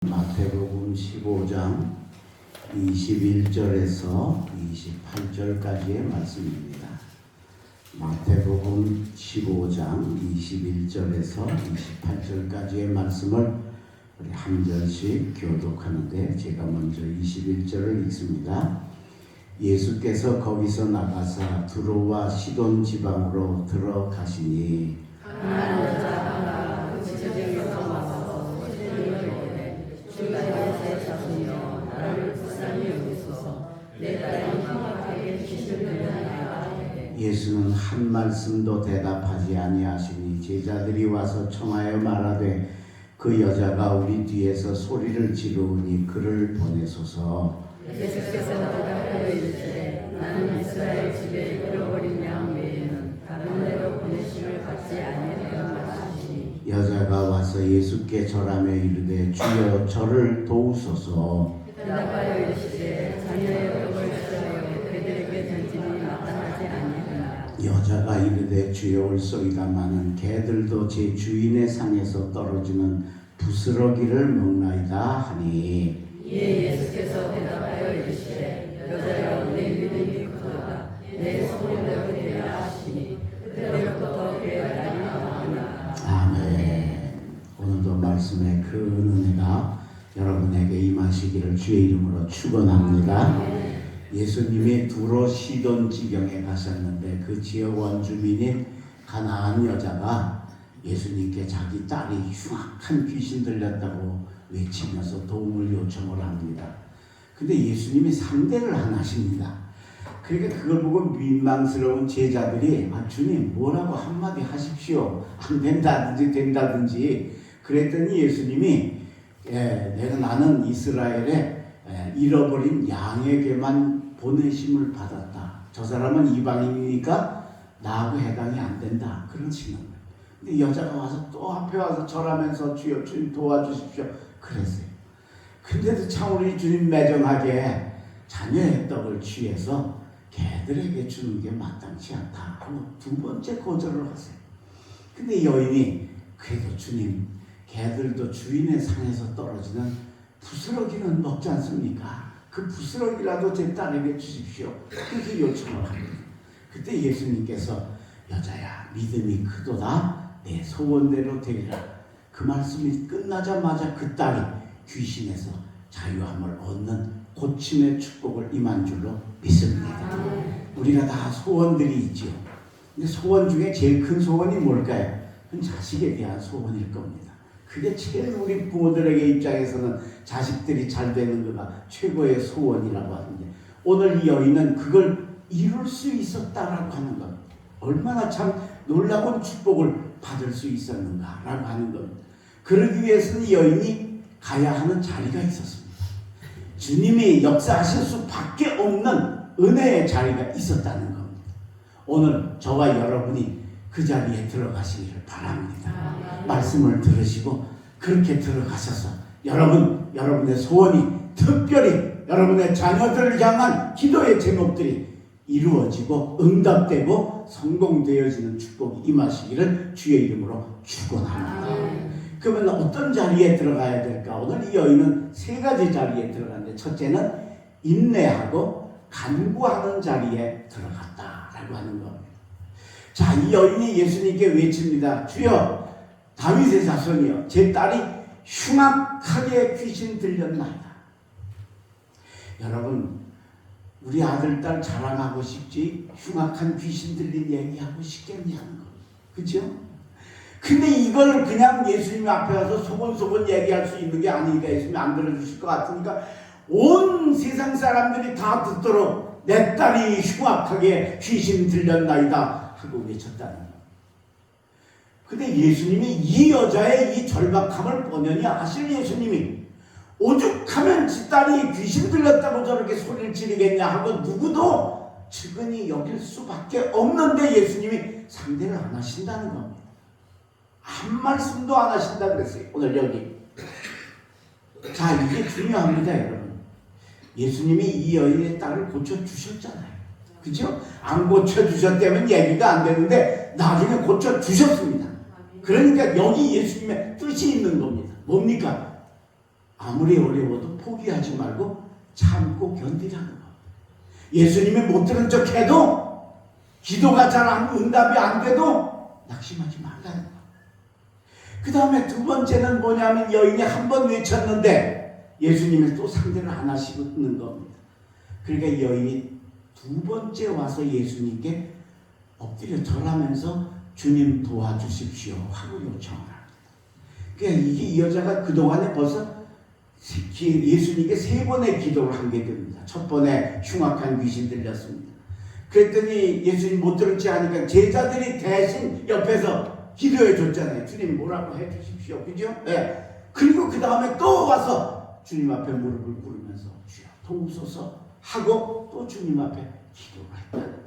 마태복음 15장 21절에서 28절까지의 말씀입니다. 마태복음 15장 21절에서 28절까지의 말씀을 우리 한 절씩 교독하는데 제가 먼저 21절을 읽습니다. 예수께서 거기서 나가사 두로와 시돈 지방으로 들어가시니 가난한 여자가 그 지역에서 와서 주의 자손이여 나를 불쌍히 여기소서 내 딸이 흉악하게 귀신을 들려나이다. 예수는 한 말씀도 대답하지 아니하시니 제자들이 와서 청하여 말하되 그 여자가 우리 뒤에서 소리를 지르니 그를 보내소서. 예수께서 대답하여 이르시되 나는 이스라엘 집에 잃어버린 양 외에는 다른 데로 보내심을 받지 아니하였다 하시니 여자가 와서 예수께 절하며 이르되 주여 저를 도우소서. 대답하여 이르시되 자녀의 떡을 취하여 그들에게 던지니 마땅하지 아니하나 여자가 이르되 주여 올소이다마는 개들도 제 주인의 상에서 떨어지는 부스러기를 먹나이다 하니 이에 예수께서 대답하여 이르시되 여자여 내 믿음이 크도다 내 소원대로 되라 하시니 그때로부터 그의 딸이 나았나이다. 아멘. 오늘도 말씀의 그 은혜가 여러분에게 임하시기를 주의 이름으로 축원합니다. 예수님이 두로 시돈 지경에 가셨는데 그 지역 원주민인 가나안 여자가 예수님께 자기 딸이 흉악한 귀신 들렸다고 외치면서 도움을 요청을 합니다. 근데 예수님이 상대를 안 하십니다. 그러니까 그걸 보고 민망스러운 제자들이 주님 뭐라고 한마디 하십시오. 안 된다든지 된다든지 그랬더니 예수님이 나는 이스라엘에 잃어버린 양에게만 보내심을 받았다. 저 사람은 이방인이니까 나하고 해당이 안 된다. 그러시는 거예요. 근데 여자가 와서 또 앞에 와서 절하면서 주여 주님 도와주십시오. 그랬어요. 근데도 참 우리 주님 매정하게 자녀의 떡을 취해서 개들에게 주는 게 마땅치 않다 하고 두 번째 거절을 하세요. 근데 여인이 그래도 주님 개들도 주인의 상에서 떨어지는 부스러기는 먹지 않습니까? 그 부스러기라도 제 딸에게 주십시오. 그렇게 요청을 합니다. 그때 예수님께서 여자야 믿음이 크도다 내 소원대로 되리라. 그 말씀이 끝나자마자 그 딸이 귀신에서 자유함을 얻는 고침의 축복을 임한 줄로 믿습니다. 우리가 다 소원들이 있지요. 근데 소원 중에 제일 큰 소원이 뭘까요? 그건 자식에 대한 소원일 겁니다. 그게 제일 우리 부모들에게 입장에서는 자식들이 잘 되는 거가 최고의 소원이라고 하는데 오늘 이 여인은 그걸 이룰 수 있었다라고 하는 겁니다. 얼마나 참 놀라운 축복을 받을 수 있었는가라고 하는 겁니다. 그러기 위해서는 이 여인이 가야 하는 자리가 있었습니다. 주님이 역사하실 수밖에 없는 은혜의 자리가 있었다는 겁니다. 오늘 저와 여러분이 그 자리에 들어가시기를 바랍니다. 말씀을 들으시고 그렇게 들어가셔서 여러분의 소원이 특별히 여러분의 자녀들을 향한 기도의 제목들이 이루어지고 응답되고 성공되어지는 축복이 임하시기를 주의 이름으로 축원합니다. 그러면 어떤 자리에 들어가야 될까? 오늘 이 여인은 세 가지 자리에 들어갔는데 첫째는 인내하고 간구하는 자리에 들어갔다라고 하는 겁니다. 자, 이 여인이 예수님께 외칩니다. 주여 다윗의 자손이여 제 딸이 흉악하게 귀신 들렸나이다. 여러분 우리 아들 딸 자랑하고 싶지 흉악한 귀신 들린 얘기하고 싶겠냐는 거. 그렇죠? 근데 이걸 그냥 예수님 앞에 와서 소곤소곤 얘기할 수 있는 게 아니니까 예수님이 안 들어주실 것 같으니까 온 세상 사람들이 다 듣도록 내 딸이 흉악하게 귀신 들렸나이다 하고 외쳤다는 거. 근데 예수님이 이 여자의 이 절박함을 뻔연히 아실 예수님이 오죽하면 지 딸이 귀신 들렸다고 저렇게 소리를 지르겠냐 하고 누구도 측은히 여길 수밖에 없는데 예수님이 상대를 안 하신다는 겁니다. 한 말씀도 안 하신다 그랬어요. 오늘 여기. 자, 이게 중요합니다, 여러분. 예수님이 이 여인의 딸을 고쳐주셨잖아요. 그죠? 안 고쳐주셨다면 얘기가 안 되는데 나중에 고쳐주셨습니다. 그러니까 여기 예수님의 뜻이 있는 겁니다. 뭡니까? 아무리 어려워도 포기하지 말고 참고 견디라는 거. 예수님이 못 들은 척해도 기도가 잘 응답이 안 돼도 낙심하지 말라는 거. 그 다음에 두 번째는 뭐냐면 여인이 한 번 외쳤는데 예수님이 또 상대를 안 하시는 겁니다. 그러니까 여인이 두 번째 와서 예수님께 엎드려 절하면서 주님 도와주십시오 하고 요청을 합니다. 그러니까 이 여자가 그동안에 벌써 예수님께 3번의 기도를 하게 됩니다. 첫 번에 흉악한 귀신 들렸습니다. 그랬더니 예수님 못 들었지 하니까 제자들이 대신 옆에서 기도해 줬잖아요. 주님 뭐라고 해 주십시오. 그죠? 네. 그리고 그 다음에 또 와서 주님 앞에 무릎을 꿇으면서 주여 도우소서 하고 또 주님 앞에 기도를 했다.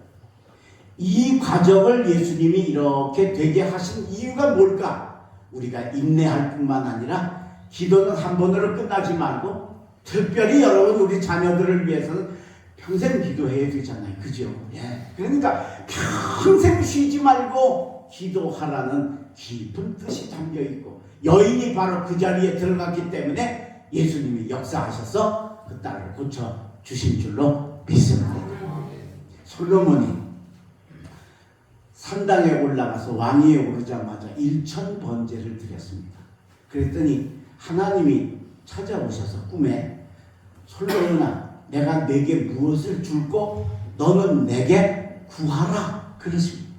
이 과정을 예수님이 이렇게 되게 하신 이유가 뭘까? 우리가 인내할 뿐만 아니라 기도는 한 번으로 끝나지 말고 특별히 여러분 우리 자녀들을 위해서는 평생 기도해야 되잖아요. 그죠? 예. 그러니까 평생 쉬지 말고 기도하라는 깊은 뜻이 담겨 있고 여인이 바로 그 자리에 들어갔기 때문에 예수님이 역사하셔서 그 딸을 고쳐 주신 줄로 믿습니다. 솔로몬이 산당에 올라가서 왕위에 오르자마자 1000번제를 드렸습니다. 그랬더니 하나님이 찾아오셔서 꿈에 솔로몬아 내가 내게 무엇을 줄고 너는 내게 구하라 그러십니다.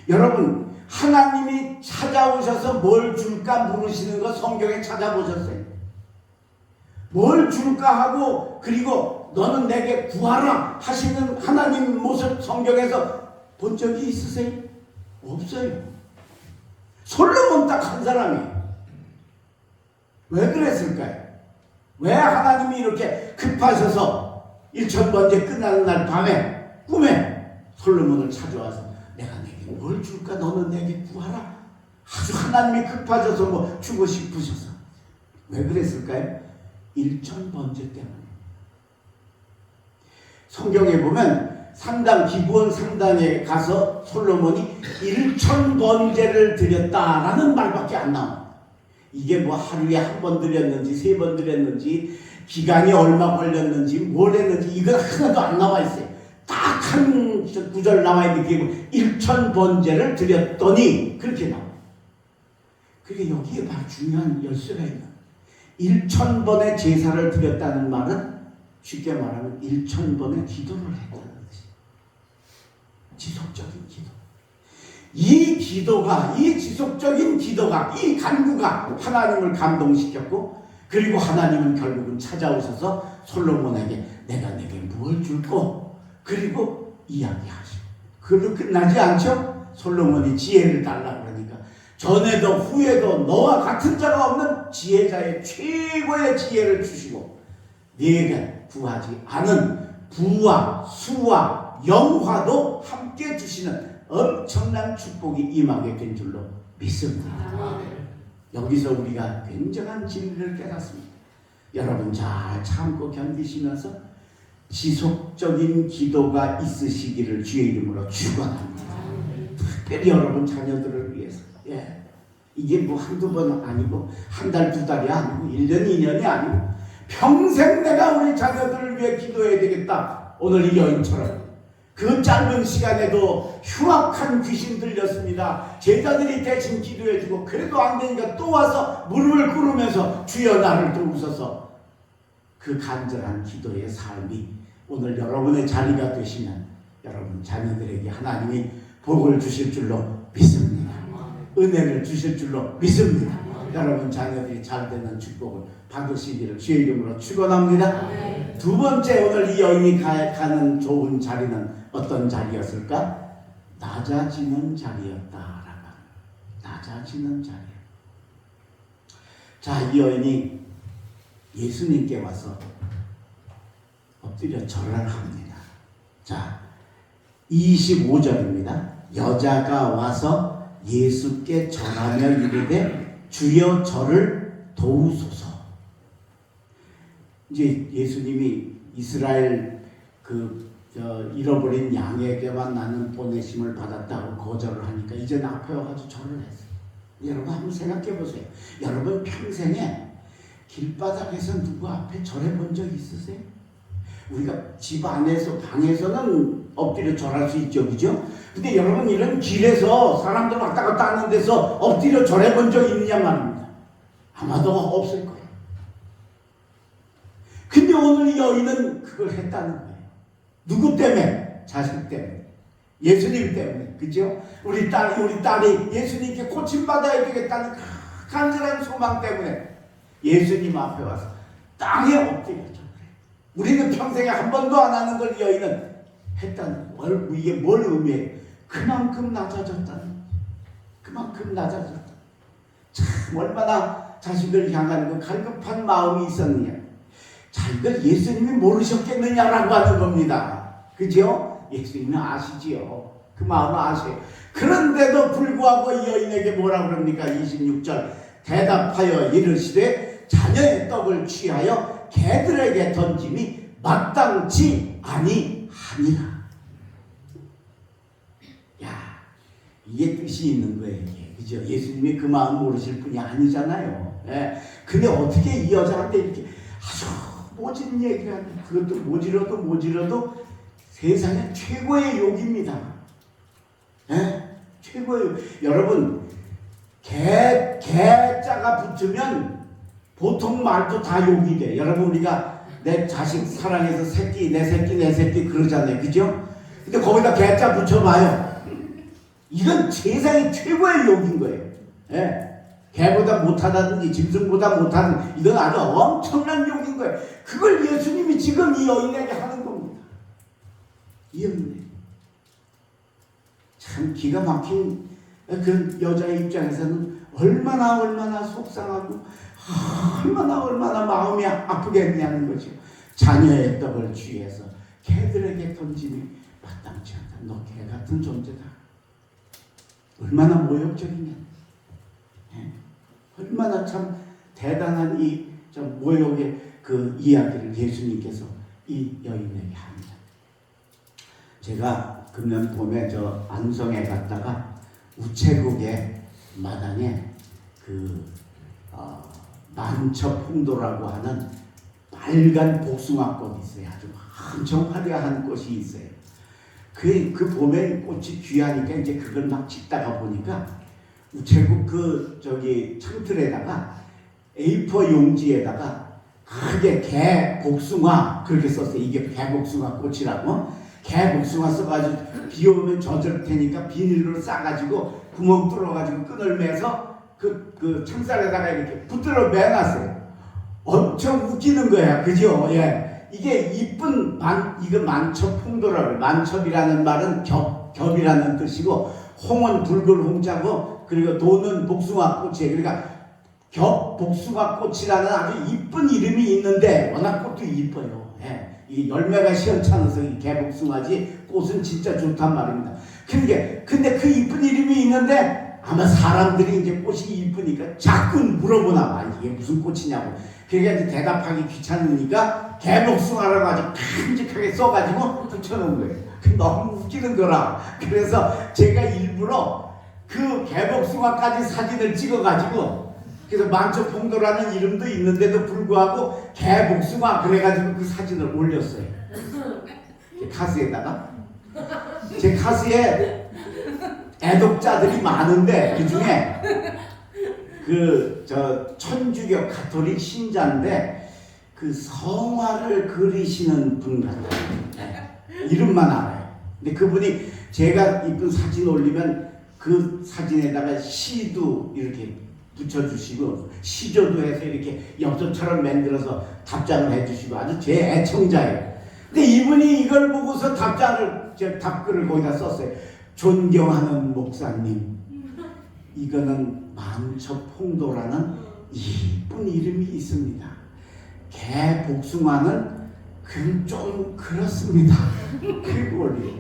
여러분 하나님이 찾아오셔서 뭘 줄까 물으시는 거 성경에 찾아보셨어요? 뭘 줄까 하고 그리고 너는 내게 구하라 하시는 하나님 모습 성경에서 본 적이 있으세요? 없어요. 솔로몬 딱 한 사람이 왜 그랬을까요? 왜 하나님이 이렇게 급하셔서 1000번째 끝나는 날 밤에 꿈에 솔로몬을 찾아와서 내가 내게 뭘 줄까 너는 내게 구하라 아주 하나님이 급하셔서 뭐 주고 싶으셔서 왜 그랬을까요? 1000번째 때문에. 성경에 보면 상당 기브온 상당에 가서 솔로몬이 1000번제를 드렸다라는 말밖에 안 나옵니다. 이게 뭐 하루에 한 번 드렸는지 3번 드렸는지 기간이 얼마 걸렸는지 뭘 했는지 이건 하나도 안 나와 있어요. 딱 한 구절 나와 있는 게 1000번제를 드렸더니 그렇게 나와요. 그게 여기에 바로 중요한 열쇠가 있는 1000번의 제사를 드렸다는 말은 쉽게 말하면 1000번의 기도를 했다는 거지. 지속적인 기도. 이 기도가, 이 지속적인 기도가, 이 간구가 하나님을 감동시켰고 그리고 하나님은 결국은 찾아오셔서 솔로몬에게 내가 내게 뭘 줄고 그리고 이야기하시고 그걸로 끝나지 않죠? 솔로몬이 지혜를 달라고 그러니까 전에도 후에도 너와 같은 자가 없는 지혜자의 최고의 지혜를 주시고 네게 구하지 않은 부와 수와 영화도 함께 주시는 엄청난 축복이 임하게 된 줄로 믿습니다. 여기서 우리가 굉장한 진리를 깨닫습니다. 여러분 잘 참고 견디시면서 지속적인 기도가 있으시기를 주의 이름으로 축원합니다. 특별히 여러분 자녀들을 위해서 이게 뭐 한두 번 아니고 한 달, 두 달이 아니고 1년, 2년이 아니고 평생 내가 우리 자녀들을 위해 기도해야 되겠다. 오늘 이 여인처럼 그 짧은 시간에도 흉악한 귀신 들렸습니다. 제자들이 대신 기도해주고 그래도 안 되니까 또 와서 무릎을 꿇으면서 주여 나를 도우소서. 그 간절한 기도의 삶이 오늘 여러분의 자리가 되시면 여러분 자녀들에게 하나님이 복을 주실 줄로 믿습니다. 은혜를 주실 줄로 믿습니다. 여러분 자녀들이 잘 되는 축복을 받으시기를 주의 이름으로 축원합니다. 두 번째 오늘 이 여인이 가는 좋은 자리는 어떤 자리였을까? 낮아지는 자리였다라고. 낮아지는 자리. 자, 이 여인이 예수님께 와서 엎드려 절을 합니다. 자, 25절입니다. 여자가 와서 예수께 절하며 이르되 주여 저를 도우소서. 이제 예수님이 이스라엘 잃어버린 양에게만 나는 보내심을 받았다고 거절을 하니까 이제는 앞에 와가지고 절을 했어요. 여러분 한번 생각해 보세요. 여러분 평생에 길바닥에서 누구 앞에 절해본 적 있으세요? 우리가 집 안에서 방에서는 엎드려 절할 수 있죠, 그죠? 근데 여러분 이런 길에서 사람들 왔다 갔다 하는 데서 엎드려 절해본 적 있느냐 말입니다. 아마도 없을 거예요. 근데 오늘 이 여인은 그걸 했다는 거예요. 누구 때문에? 자식 때문에. 예수님 때문에. 그죠? 우리 딸이 예수님께 고침받아야 되겠다는 간절한 소망 때문에 예수님 앞에 와서 땅에 엎드려 절해. 우리는 평생에 한 번도 안 하는 걸 여인은 했다는 거예요. 이게 뭘 의미해요? 그만큼 낮아졌다는. 그만큼 낮아졌다. 참 얼마나 자식을 향하는 그 갈급한 마음이 있었느냐. 자, 이걸 예수님이 모르셨겠느냐라고 하는 겁니다. 그죠? 예수님은 아시지요. 그 마음을 아세요. 그런데도 불구하고 이 여인에게 뭐라 그럽니까? 26절 대답하여 이르시되 자녀의 떡을 취하여 개들에게 던짐이 마땅치 아니하니라. 야, 이게 뜻이 있는 거예요. 이게. 그죠? 예수님이 그 마음 모르실 분이 아니잖아요. 예. 근데 어떻게 이 여자한테 이렇게 아주 모진 얘기를 하는, 그것도 모지러도 세상의 최고의 욕입니다. 예? 최고의 욕. 여러분, 개자가 붙으면 보통 말도 다 욕이 돼. 여러분, 우리가 내 자식 사랑해서 내 새끼 그러잖아요. 그죠? 근데 거기다 개자 붙여봐요. 이건 세상의 최고의 욕인 거예요. 예? 개보다 못하다든지 짐승보다 못하는, 이건 아주 엄청난 욕인 거예요. 그걸 예수님이 지금 이 여인에게 하는 겁니다. 이 여인에게. 참 기가 막힌 그 여자의 입장에서는 얼마나 속상하고 얼마나 마음이 아프겠냐는 거죠. 자녀의 떡을 취해서 개들에게 던짐이 마땅치 않다. 너 개 같은 존재다. 얼마나 모욕적이냐. 예? 얼마나 참 대단한 이 모욕의 그 이야기를 예수님께서 이 여인에게 합니다. 제가 금년 봄에 저 안성에 갔다가 우체국의 마당에 만첩홍도라고 하는 빨간 복숭아꽃이 있어요. 아주 엄청 화려한 꽃이 있어요. 그 봄에 꽃이 귀하니까 이제 그걸 막 찍다가 보니까 우체국 창틀에다가 A4 용지에다가 크게 개 복숭아 그렇게 썼어요. 이게 개 복숭아 꽃이라고. 개 복숭아 써가지고 비 오면 젖을 테니까 비닐로 싸가지고 구멍 뚫어가지고 끈을 매서 그 창살에다가 이렇게 붙들어 매놨어요. 엄청 웃기는 거야. 그죠? 예. 이게 이쁜 이거 만첩홍도라고. 만첩이라는 말은 겹이라는 뜻이고, 홍은 붉은 홍자고, 그리고 도는 복숭아 꽃이에요. 그러니까 복숭아 꽃이라는 아주 이쁜 이름이 있는데, 워낙 꽃도 이뻐요. 예. 이 열매가 시원찮아서 이 개복숭아지, 꽃은 진짜 좋단 말입니다. 근데 그 이쁜 이름이 있는데, 아마 사람들이 이제 꽃이 이쁘니까 자꾸 물어보나 봐. 이게 무슨 꽃이냐고. 그러니까 이제 대답하기 귀찮으니까 개복숭아라고 아주 큼직하게 써가지고 붙여놓은 거예요. 너무 웃기는 거라. 그래서 제가 일부러 그 개복숭아까지 사진을 찍어가지고, 그래서 만첩홍도라는 이름도 있는데도 불구하고 개복숭아 그래가지고 그 사진을 올렸어요. 카스에다가. 제 카스에 애독자들이 많은데 그 중에 천주교 가톨릭 신자인데 그 성화를 그리시는 분 같아요. 네. 이름만 알아요. 근데 그분이 제가 이쁜 사진 올리면 그 사진에다가 시도 이렇게 붙여주시고 시조도 해서 이렇게 엽서처럼 만들어서 답장을 해주시고 아주 제 애청자예요. 근데 이분이 이걸 보고서 답글을 거기다 썼어요. 존경하는 목사님, 이거는 만첩홍도라는 이쁜 이름이 있습니다. 개복숭아는 좀 그렇습니다. 그리고 올리고.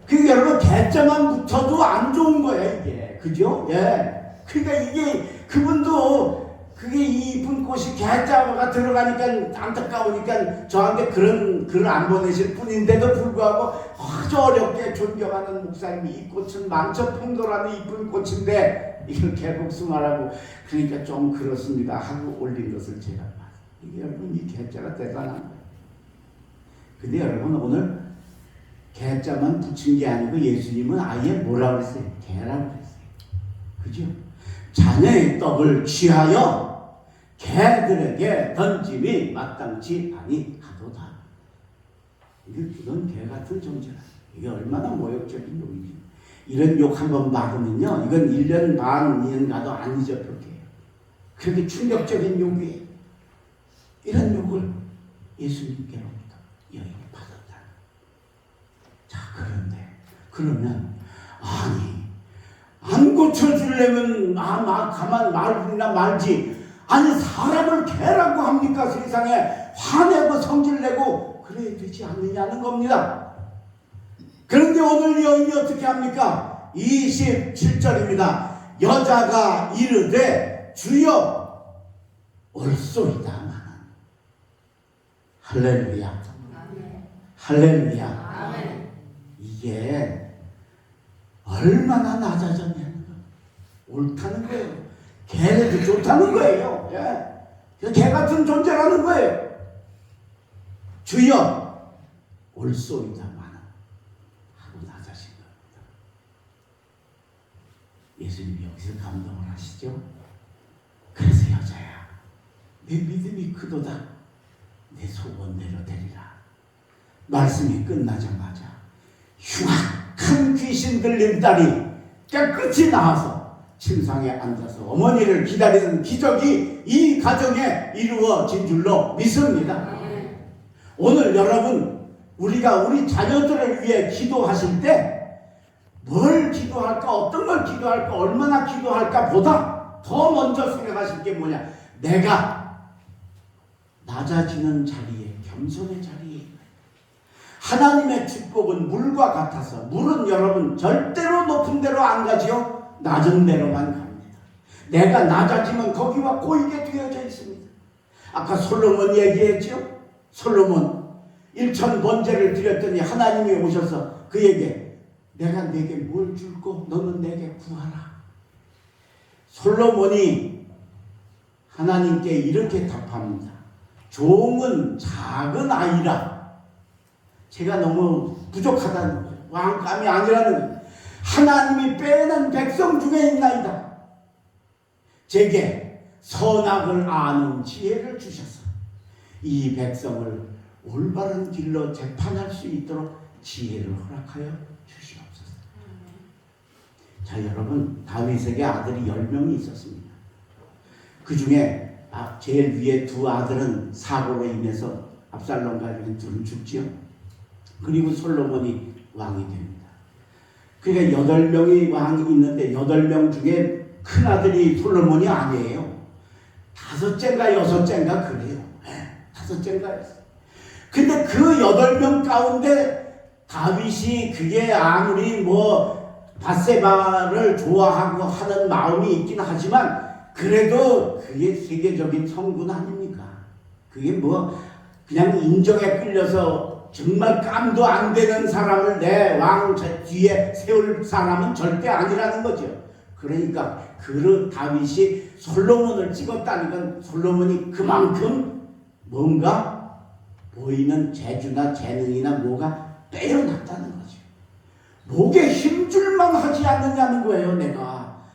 그러니까 여러분 개자만 붙어도 안 좋은 거야 이게. 그죠? 예. 그러니까 이게 그분도 그게 이쁜 꽃이 개자가 들어가니까 안타까우니까 저한테 그런 글을 안 보내실 뿐인데도 불구하고 아주 어렵게 존경하는 목사님이 이 꽃은 만첩홍도라는 이쁜 꽃인데 이걸 개복숭아라고 그러니까 좀 그렇습니다 하고 올린 것을 제가 봤어요. 이게 여러분 이 개자가 대단한 거예요. 근데 여러분 오늘 개자만 붙인 게 아니고 예수님은 아예 뭐라고 그랬어요? 개라고 그랬어요. 그죠? 자녀의 떡을 취하여 개들에게 던짐이 마땅치 아니하도다. 이건 개 같은 존재라. 이게 얼마나 모욕적인 욕이지. 이런 욕 한번 막으면요, 이건 1년 반, 2년 가도 안 잊어버려요. 그렇게 충격적인 욕이에요. 이런 욕을 예수님께로부터 여인이 받았다. 자, 그러면 아니 안 고쳐주려면 가만 말이나 말지. 아니 사람을 개라고 합니까? 세상에 화내고 성질내고 그래야 되지 않느냐는 겁니다. 그런데 오늘 여인이 어떻게 합니까? 27절입니다. 여자가 이르되 주여 올소이다마는. 할렐루야. 할렐루야. 이게 얼마나 낮아졌냐는 거예요. 옳다는 거예요. 개도 좋다는 거예요. 예. 개 같은 존재라는 거예요. 주여 올소이다마는 하고 낮아진 겁니다. 예수님이 여기서 감동을 하시죠. 그래서 여자야, 내 믿음이 크도다. 내 소원대로 되리라. 말씀이 끝나자마자 흉악한 귀신 들린 딸이 깨끗이 나와서 침상에 앉아서 어머니를 기다리는 기적이 이 가정에 이루어진 줄로 믿습니다. 오늘 여러분, 우리가 우리 자녀들을 위해 기도하실 때 뭘 기도할까, 어떤 걸 기도할까, 얼마나 기도할까 보다 더 먼저 생각하실 게 뭐냐, 내가 낮아지는 자리에, 겸손의 자리에 하나님의 축복은 물과 같아서, 물은 여러분 절대로 높은 데로 안 가지요. 낮은 데로만 갑니다. 내가 낮아지면 거기와 고이게 되어져 있습니다. 아까 솔로몬 얘기했죠. 솔로몬 1천 번제를 드렸더니 하나님이 오셔서 그에게 내가 내게 뭘 줄고 너는 내게 구하라. 솔로몬이 하나님께 이렇게 답합니다. 종은 작은 아이라. 제가 너무 부족하다는 거예요. 왕감이 아니라는 거예요. 하나님이 빼는 백성 중에 있나이다. 제게 선악을 아는 지혜를 주셔서 이 백성을 올바른 길로 재판할 수 있도록 지혜를 허락하여 주시옵소서. 자, 여러분, 다윗에게 아들이 10명이 있었습니다. 그 중에 제일 위에 두 아들은 사고로 인해서 압살롬과 둘은 죽지요. 그리고 솔로몬이 왕이 됩니다. 그러니까 8명이 왕이 있는데 8명 중에 큰 아들이 솔로몬이 아니에요. 5째인가 6째인가 그래요. 5째인가였어요. 근데 그 8명 가운데 다윗이 그게 아무리 밧세바를 좋아하고 하는 마음이 있긴 하지만 그래도 그게 세계적인 성군 아닙니까? 그게 그냥 인정에 끌려서 정말 깜도 안 되는 사람을 내 왕 뒤에 세울 사람은 절대 아니라는 거죠. 그러니까 다윗이 솔로몬을 찍었다는 건 솔로몬이 그만큼 뭔가 보이는 재주나 재능이나 뭐가 빼어났다는 거죠. 목에 힘줄만 하지 않느냐는 거예요.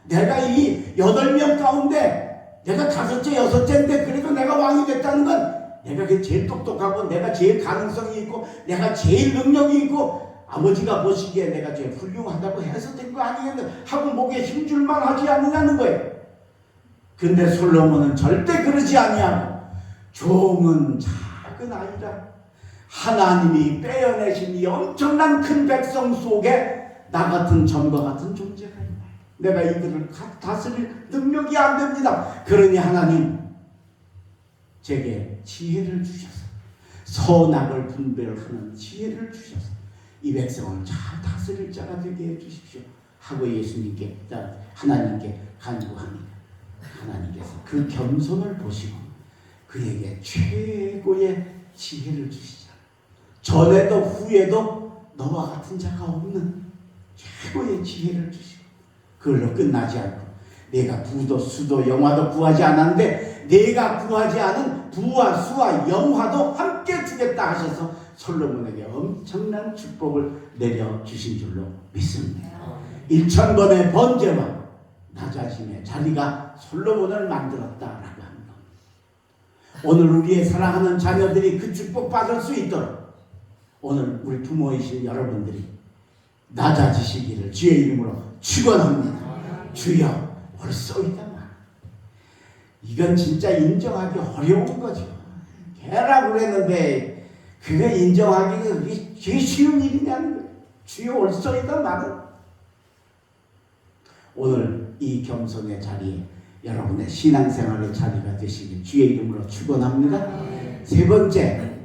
내가 이 8명 가운데 내가 5째 6째인데 그래도 내가 왕이 됐다는 건 내가 제일 똑똑하고 내가 제일 가능성이 있고 내가 제일 능력이 있고 아버지가 보시기에 내가 제일 훌륭하다고 해서 된 거 아니겠냐 하고 목에 힘줄만 하지 않느냐는 거예요. 근데 솔로몬은 절대 그러지 아니하고 종은 작은 아이라 하나님이 빼어내신 이 엄청난 큰 백성 속에 나 같은 점과 같은 존재가 있네. 내가 이들을 다스릴 능력이 안 됩니다. 그러니 하나님 제게 지혜를 주셔서 선악을 분별하는 지혜를 주셔서 이 백성을 잘 다스릴 자가 되게 해주십시오 하고 하나님께 간구합니다. 하나님께서 그 겸손을 보시고 그에게 최고의 지혜를 주시자. 전에도 후에도 너와 같은 자가 없는 최고의 지혜를 주시고 그걸로 끝나지 않고 내가 부도 수도 영화도 구하지 않았는데 내가 구하지 않은 부와 수와 영화도 함께 주겠다 하셔서 솔로몬에게 엄청난 축복을 내려주신 줄로 믿습니다. 1000번의 번제와 낮아짐의 자리가 솔로몬을 만들었다라고 합니다. 오늘 우리의 사랑하는 자녀들이 그 축복 받을 수 있도록 오늘 우리 부모이신 여러분들이 낮아지시기를 주의 이름으로 축원합니다. 주여 올소이다만. 이건 진짜 인정하기 어려운 거죠. 개라고 그랬는데 그거 인정하기가 그게 쉬운 일이냐는 거예요. 주여 올소이다만은. 오늘 이 겸손의 자리에 여러분의 신앙생활의 자리가 되시길 주의 이름으로 축원합니다. 세 번째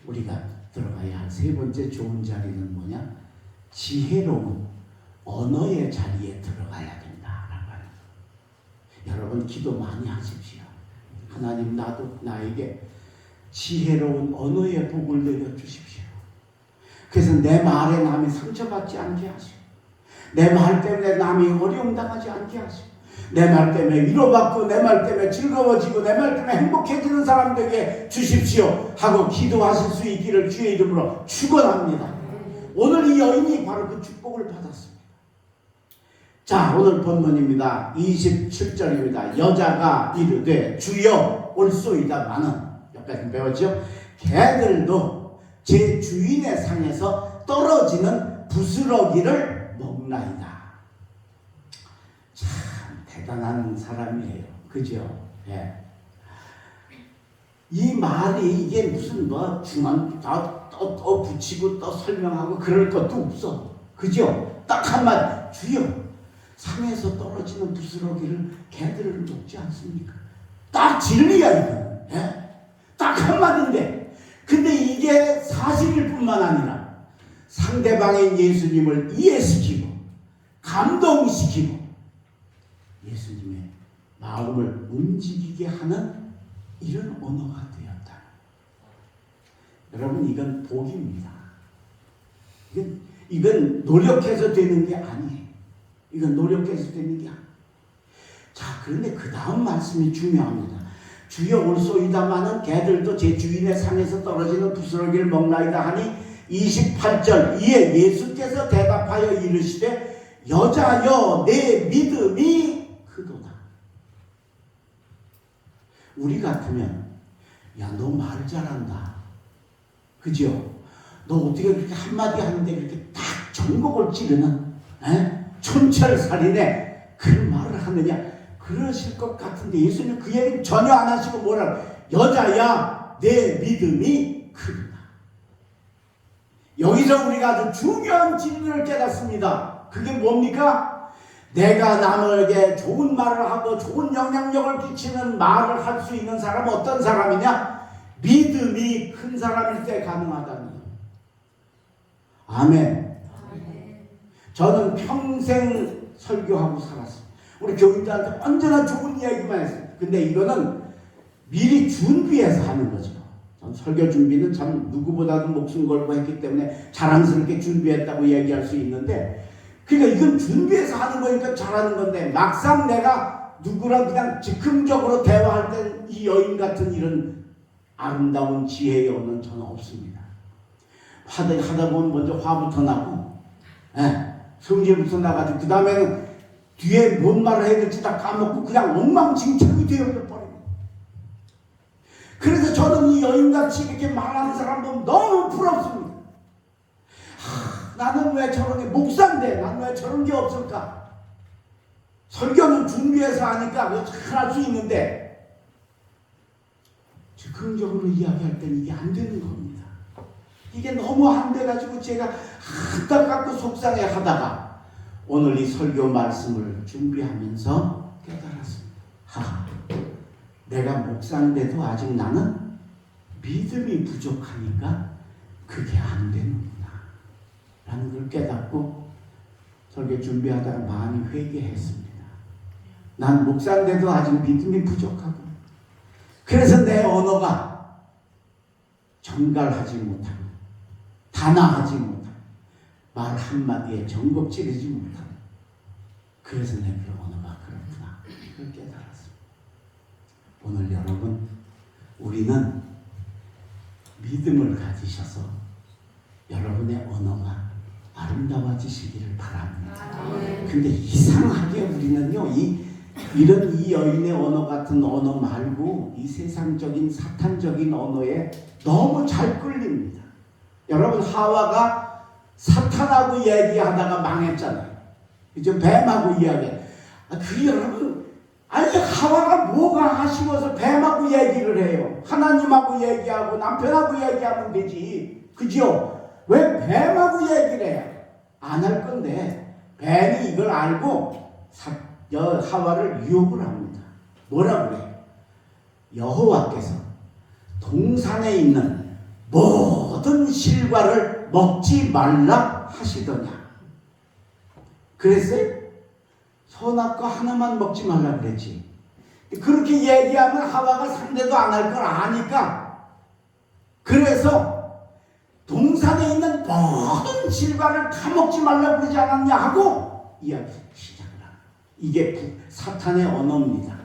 우리가 들어가야 할 세 번째 좋은 자리는 뭐냐? 지혜로운 언어의 자리에 들어가야 된다라고 합니다. 여러분 기도 많이 하십시오. 하나님 나에게 지혜로운 언어의 복을 내려주십시오. 그래서 내 말에 남이 상처받지 않게 하시고 내 말 때문에 남이 어려움 당하지 않게 하시고 내 말 때문에 위로받고 내 말 때문에 즐거워지고 내 말 때문에 행복해지는 사람 되게 주십시오 하고 기도하실 수 있기를 주의 이름으로 축원합니다. 오늘 이 여인이 바로 그 축복을 받았습니다. 자, 오늘 본문입니다. 27절입니다. 여자가 이르되 주여 올소이다마는 여기까지 배웠죠? 개들도 제 주인의 상에서 떨어지는 부스러기를 먹나이다. 참 대단한 사람이에요. 그죠? 예. 이 말이 이게 무슨 뭐 중앙 또 붙이고 또 설명하고 그럴 것도 없어. 그죠? 딱 한마디 주여 상에서 떨어지는 부스러기를 개들을 먹지 않습니까? 딱 진리야 이거. 예? 딱 한마디인데 근데 이게 사실일 뿐만 아니라 상대방인 예수님을 이해시키고 감동시키고 예수님의 마음을 움직이게 하는 이런 언어가 되었다. 여러분 이건 복입니다. 이건 노력해서 되는 게 아니에요. 이건 노력해서 되는 게 아니에요. 자, 그런데 그 다음 말씀이 중요합니다. 주여 올소이다마는 개들도 제 주인의 상에서 떨어지는 부스러기를 먹나이다 하니 28절 이에 예수께서 대답하여 이르시되 여자여 내 믿음이 크도다. 우리 같으면 야 너 말 잘한다. 그죠? 너 어떻게 그렇게 한마디 하는데 그렇게 딱 전곡을 찌르는 촌철살인에 그런 말을 하느냐 그러실 것 같은데 예수님 그 얘기는 전혀 안 하시고 뭐라고 여자야 내 믿음이 크구나. 여기서 우리가 아주 중요한 진리를 깨닫습니다. 그게 뭡니까? 내가 남에게 좋은 말을 하고 좋은 영향력을 끼치는 말을 할 수 있는 사람은 어떤 사람이냐? 믿음이 큰 사람일 때 가능하다는 거예요. 아멘. 저는 평생 설교하고 살았어요. 우리 교인들한테 언제나 좋은 이야기만 했어요. 근데 이거는 미리 준비해서 하는 거죠. 전 설교 준비는 참 누구보다도 목숨 걸고 했기 때문에 자랑스럽게 준비했다고 얘기할 수 있는데 그러니까 이건 준비해서 하는 거니까 잘하는 건데 막상 내가 누구랑 그냥 즉흥적으로 대화할 때 이 여인 같은 이런 아름다운 지혜의 언어는 저는 없습니다. 하다 보면 먼저 화부터 나고 성질부터 나가지고 그 다음에는 뒤에 뭔 말을 해야 될지 다 까먹고 그냥 엉망진창이 되어버립니다. 그래서 저는 이 여인같이 이렇게 말하는 사람 보면 너무 부럽습니다. 나는 왜 저런 게 목사인데 나는 왜 저런 게 없을까? 설교는 준비해서 하니까 잘 할 수 있는데 즉흥적으로 이야기할 때는 이게 안 되는 겁니다. 이게 너무 안 돼가지고 제가 안타깝고 속상해 하다가 오늘 이 설교 말씀을 준비하면서 깨달았습니다. 내가 목사인데도 아직 나는 믿음이 부족하니까 그게 안 되는구나 라는 걸 깨닫고 설교 준비하다가 많이 회개했습니다. 난 목사인데도 아직 믿음이 부족하고 그래서 내 언어가 정갈하지 못하고 단아하지 못하고 말 한마디에 전곡 찌르지 못하고 그래서 내 그 언어가 그렇구나 사실을 깨달았습니다. 오늘 여러분, 우리는 믿음을 가지셔서 여러분의 언어가 아름다워지시기를 바랍니다. 근데 이상하게 우리는요, 이런 이 여인의 언어 같은 언어 말고 이 세상적인 사탄적인 언어에 너무 잘 끌립니다. 여러분, 하와가 사탄하고 얘기하다가 망했잖아요. 이제 뱀하고 이야기. 여러분, 아니 하와가 뭐가 아쉬워서 뱀하고 얘기를 해요. 하나님하고 얘기하고 남편하고 얘기하면 되지. 그죠? 왜 뱀하고 얘기를 해요? 안 할 건데 뱀이 이걸 알고 하와를 유혹을 합니다. 뭐라 그래요? 여호와께서 동산에 있는 모든 실과를 먹지 말라 하시더냐. 그랬어요? 선악과 하나만 먹지 말라 그랬지. 그렇게 얘기하면 하와가 상대도 안 할 걸 아니까, 그래서 동산에 있는 모든 실과를 다 먹지 말라 그러지 않았냐 하고 이야기 시작을 합니다. 이게 사탄의 언어입니다.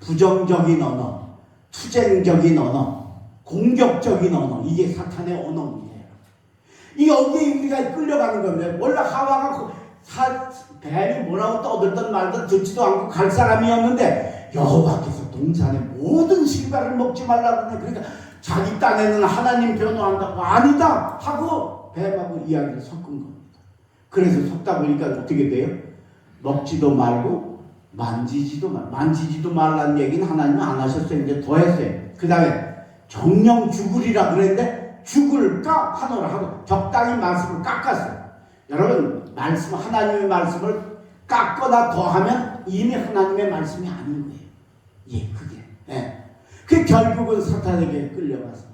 부정적인 언어, 투쟁적인 언어, 공격적인 언어, 이게 사탄의 언어입니다. 이 여기에 우리가 끌려가는 겁니다. 원래 하와가 뱀이 뭐라고 떠들든 말든 듣지도 않고 갈 사람이었는데 여호와께서 동산의 모든 실과를 먹지 말라고 하네. 그러니까 자기 딴에는 하나님 변호한다고 아니다 하고 뱀하고 이야기를 섞은 겁니다. 그래서 섞다 보니까 어떻게 돼요? 먹지도 말고 만지지도 말라는 얘기는 하나님은 안 하셨어요. 이제 더 했어요. 그 다음에 정령 죽으리라 그랬는데 죽을까 하노라 하고 적당히 말씀을 깎았어요. 여러분, 하나님의 말씀을 깎거나 더하면 이미 하나님의 말씀이 아닌 거예요. 예, 그게. 예. 그 결국은 사탄에게 끌려가서,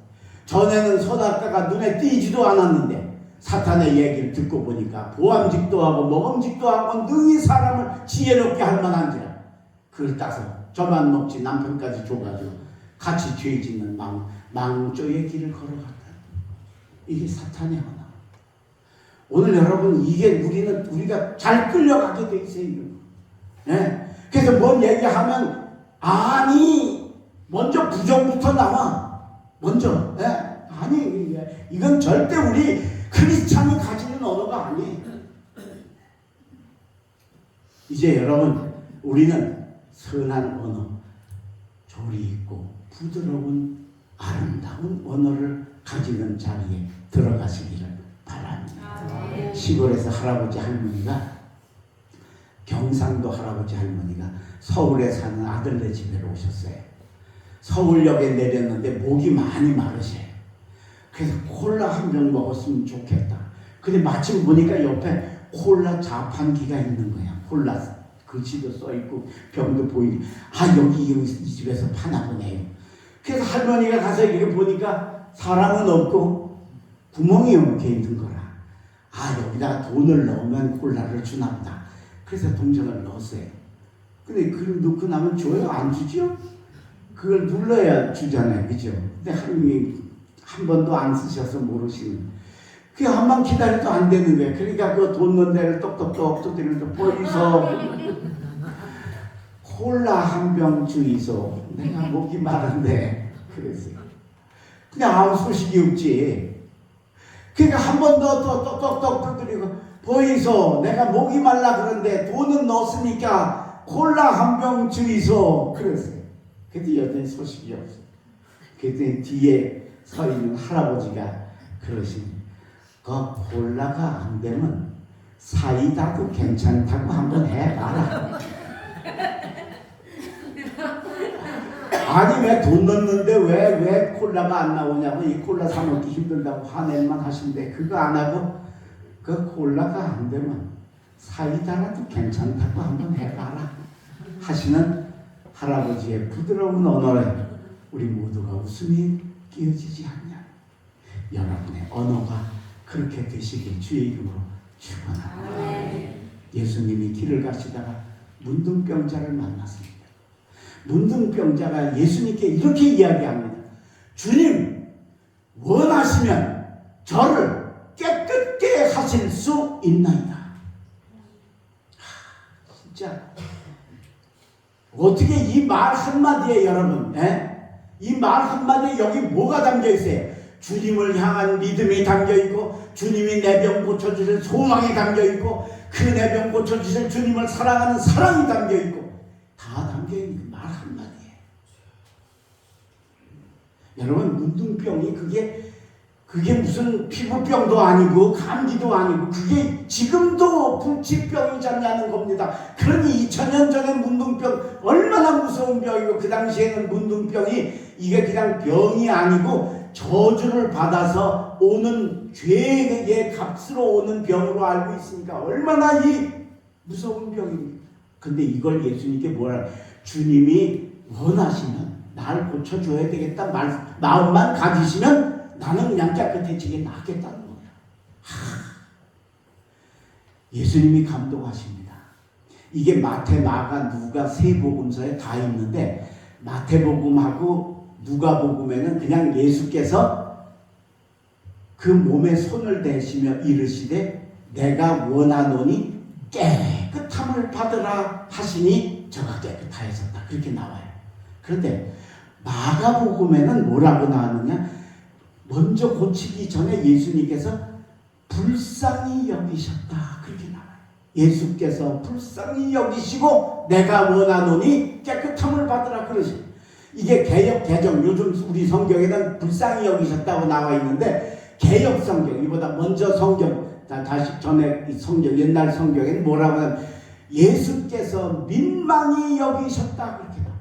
전에는 선악과가 눈에 띄지도 않았는데 사탄의 얘기를 듣고 보니까 보암직도 하고 먹음직도 하고 능히 사람을 지혜롭게 할 만한지라 그걸 따서 저만 먹지 남편까지 줘가지고 같이 죄 짓는 망조의 길을 걸어갔다. 이게 사탄의 언어. 오늘 여러분, 이게 우리가 잘 끌려가게 돼 있어요. 네? 그래서 뭔 얘기하면 아니 먼저 부정부터 나와. 먼저. 네? 아니 이건 절대 우리 크리스찬이 가지는 언어가 아니에요. 이제 여러분, 우리는 선한 언어, 조리 있고 부드러운 아름다운 언어를 가지는 자리에 들어가시기를 바랍니다. 시골에서 할아버지 할머니가, 경상도 할아버지 할머니가 서울에 사는 아들네 집에 오셨어요. 서울역에 내렸는데 목이 많이 마르셔요. 그래서 콜라 한 병 먹었으면 좋겠다. 근데 마침 보니까 옆에 콜라 자판기가 있는 거야. 콜라 글씨도 써있고 병도 보이고, 여기 이 집에서 파나 보네요. 그래서 할머니가 가서 이렇게 보니까 사람은 없고 구멍이 이렇게 있는 거라. 여기다가 돈을 넣으면 콜라를 주나 보다. 그래서 동전을 넣었어요. 근데 그걸 넣고 나면 줘요? 안 주죠? 그걸 눌러야 주잖아요. 그죠? 근데 하나님이 한 번도 안 쓰셔서 모르시는. 그게 한번 기다려도 안 되는 거예요. 그러니까 그 돈 넣은 데를 똑똑똑 두드리면서 보이소. 콜라 한 병 주이소. 내가 목이 마른데. 그랬어요. 근데 아무 소식이 없지. 그러니까 한 번 더 똑똑똑 두드리고 보이소. 내가 목이 말라 그런데 돈은 넣었으니까 콜라 한 병 주이소. 그랬어요. 그때 여전히 소식이 없어요. 그때 뒤에 서 있는 할아버지가 그러시니, 그 콜라가 안 되면 사이다도 괜찮다고 한번 해봐라. 아니 왜 돈 넣는데 왜 콜라가 안 나오냐고, 이 콜라 사 먹기 힘들다고 화낼만 하신데 그거 안 하고 그 콜라가 안 되면 사이다라도 괜찮다고 한번 해봐라 하시는 할아버지의 부드러운 언어에 우리 모두가 웃음이 끼어지지 않냐. 여러분의 언어가 그렇게 되시길 주의 이름으로 축원합니다. 예수님이 길을 가시다가 문둥병자를 만났습니다. 문둥병자가 예수님께 이렇게 이야기합니다. 주님, 원하시면 저를 깨끗게 하실 수 있나이다. 진짜 어떻게 이 말 한마디에 여러분, 이 말 한마디에 여기 뭐가 담겨 있어요? 주님을 향한 믿음이 담겨 있고, 주님이 내 병 고쳐주실 소망이 담겨 있고, 그 내 병 고쳐주실 주님을 사랑하는 사랑이 담겨 있고, 다 담겨 있는 말 한마디에. 여러분, 문둥병이 그게 무슨 피부병도 아니고 감기도 아니고, 그게 지금도 불치병이 잡냐는 겁니다. 그러니 2000년 전에 문둥병 얼마나 무서운 병이고, 그 당시에는 문둥병이 이게 그냥 병이 아니고 저주를 받아서 오는 죄의 값으로 오는 병으로 알고 있으니까 얼마나 이 무서운 병입니까? 근데 이걸 예수님께 뭐라, 주님이 원하시면 날 고쳐줘야 되겠다 마음만 가지시면 나는 그냥 깨끗해지게 낫겠다는 거예요. 예수님이 감동하십니다. 이게 마태, 마가, 누가 세 복음서에 다 있는데, 마태복음하고 누가복음에는 그냥 예수께서 그 몸에 손을 대시며 이르시되 내가 원하노니 깨끗함을 받으라 하시니 저가 깨끗하여졌다, 그렇게 나와요. 그런데 마가복음에는 뭐라고 나왔느냐, 먼저 고치기 전에 예수님께서 불쌍히 여기셨다, 그렇게 나와요. 예수께서 불쌍히 여기시고 내가 원하노니 깨끗함을 받으라 그러시. 이게 개역 개정, 요즘 우리 성경에는 불쌍히 여기셨다고 나와 있는데, 개역 성경, 이보다 먼저 성경, 다시 전에 성경, 옛날 성경에는 뭐라고 하면 예수께서 민망히 여기셨다, 그렇게 나와요.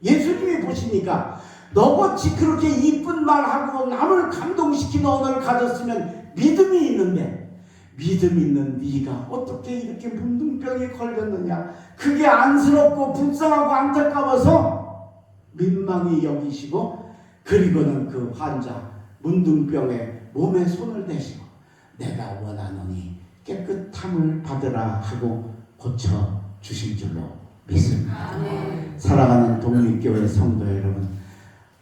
예수님이 보시니까 너같이 그렇게 이쁜 말하고 남을 감동시키는 언어를 가졌으면 믿음이 있는데, 믿음 있는 네가 어떻게 이렇게 문둥병에 걸렸느냐, 그게 안쓰럽고 불쌍하고 안타까워서 민망히 여기시고, 그리고는 그 환자 문둥병에 몸에 손을 대시고 내가 원하노니 깨끗함을 받으라 하고 고쳐 주실 줄로 믿습니다. 사랑하는 독립교회 성도 여러분,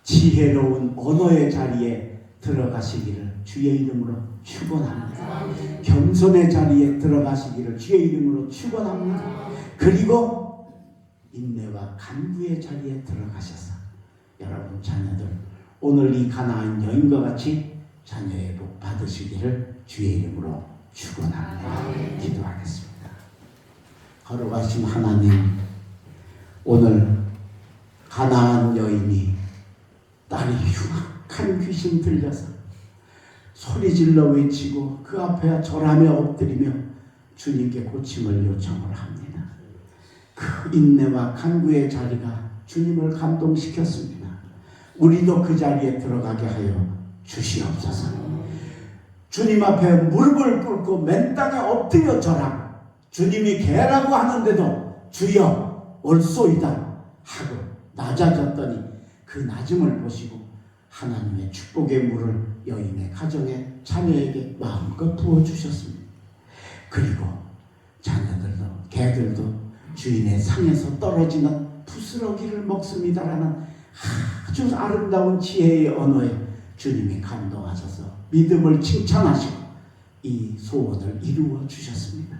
지혜로운 언어의 자리에 들어가시기를 주의 이름으로 축원합니다. 겸손의 자리에 들어가시기를 주의 이름으로 축원합니다. 그리고 인내와 간구의 자리에 들어가셔서 여러분 자녀들 오늘 이 가나안 여인과 같이 자녀의 복 받으시기를 주의 이름으로 축원합니다. 기도하겠습니다. 거룩하신 하나님, 오늘 가나안 여인이 딸이 흉악한 귀신 들려서 소리질러 외치고 그 앞에 절하며 엎드리며 주님께 고침을 요청을 합니다. 그 인내와 간구의 자리가 주님을 감동시켰습니다. 우리도 그 자리에 들어가게 하여 주시옵소서. 주님 앞에 무릎을 꿇고 맨 땅에 엎드려 절하고 주님이 개라고 하는데도 주여 올소이다 하고 낮아졌더니 그 낮음을 보시고 하나님의 축복의 물을 여인의 가정에 자녀에게 마음껏 부어주셨습니다. 그리고 자녀들도 개들도 주인의 상에서 떨어지는 부스러기를 먹습니다라는 아주 아름다운 지혜의 언어에 주님이 감동하셔서 믿음을 칭찬하시고 이 소원을 이루어 주셨습니다.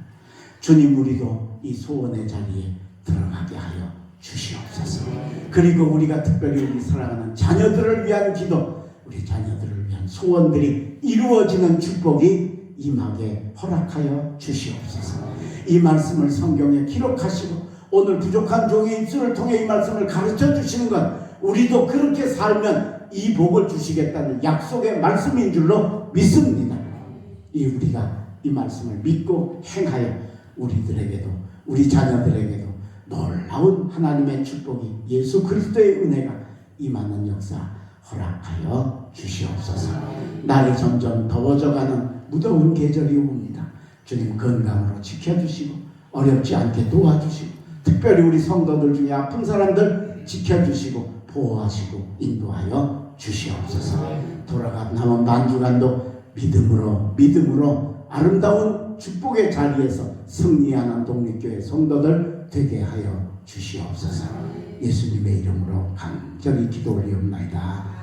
주님, 우리도 이 소원의 자리에 들어가게 하여 주시옵소서. 그리고 우리가 특별히 우리 사랑하는 자녀들을 위한 기도, 우리 자녀들을 위한 소원들이 이루어지는 축복이 임하게 허락하여 주시옵소서. 이 말씀을 성경에 기록하시고 오늘 부족한 종의 입술을 통해 이 말씀을 가르쳐 주시는 것, 우리도 그렇게 살면 이 복을 주시겠다는 약속의 말씀인 줄로 믿습니다. 우리가 이 말씀을 믿고 행하여 우리들에게도 우리 자녀들에게도 놀라운 하나님의 축복이, 예수 그리스도의 은혜가 임하는 역사 허락하여 주시옵소서. 날이 점점 더워져가는 무더운 계절이 옵니다. 주님 건강으로 지켜주시고 어렵지 않게 도와주시고 특별히 우리 성도들 중에 아픈 사람들 지켜주시고 보호하시고 인도하여 주시옵소서. 돌아간 남은 만주간도 믿음으로 아름다운 축복의 자리에서 승리하는 독립교회 성도들 되게 하여 주시옵소서. 예수님의 이름으로 간절히 기도 올리옵나이다.